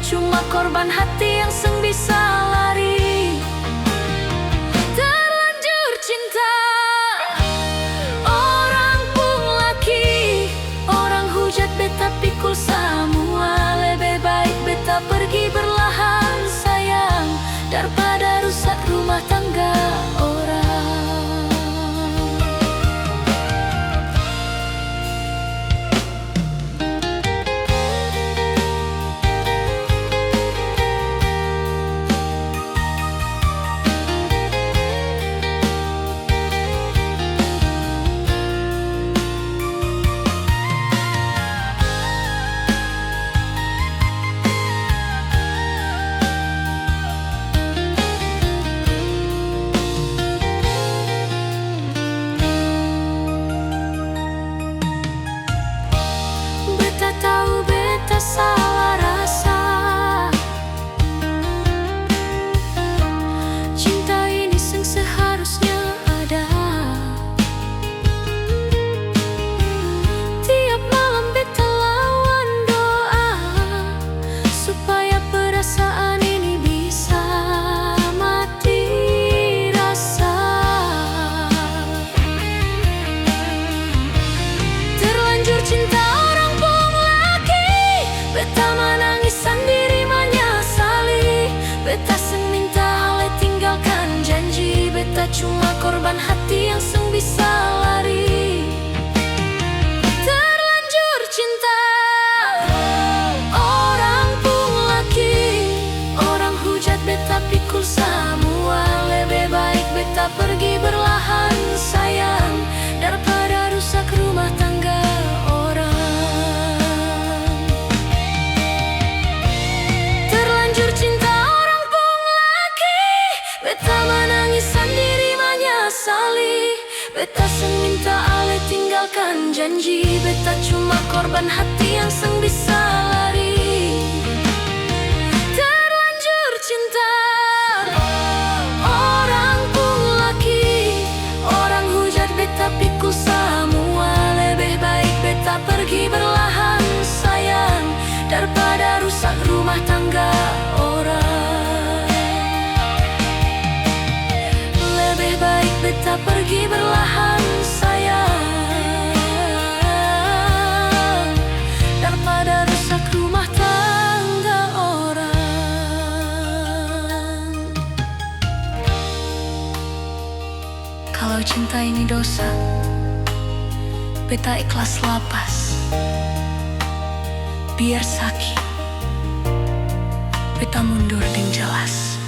cuma korban hati yang seng bisa lari. Terlanjur cinta orang pun laki, orang hujat beta pikul semua. Lebih baik beta pergi berlahan sayang, daripada rusak rumah tangga orang. Tahu beta salah rasa, cinta ini seng seharusnya ada. Tiap malam beta lawan doa supaya perasaan ini bisa mati rasa. Terlanjur cinta beta menangis sendiri menyesali. Beta seng minta ale tinggalkan janji. Beta cuma korban hati yang seng bisa lari. Terlanjur cinta orang pun laki, orang hujat beta pikul semua. Lebih baik beta pergi berlahan sayang, daripada rusak rumah tangga orang. Beta menangis sendiri menyesali. Beta seng minta ale tinggalkan janji. Beta cuma korban hati yang seng bisa lari. Terlanjur cinta orang pun laki, orang hujat beta pikul semua. Lebih baik beta pergi berlahan sayang, daripada rusak rumah tangga orang. Beta pergi berlahan sayang, daripada rusak rumah tangga orang. Kalau cinta ini dosa, beta ikhlas lapas. Biar sakit, beta mundur dengan jelas.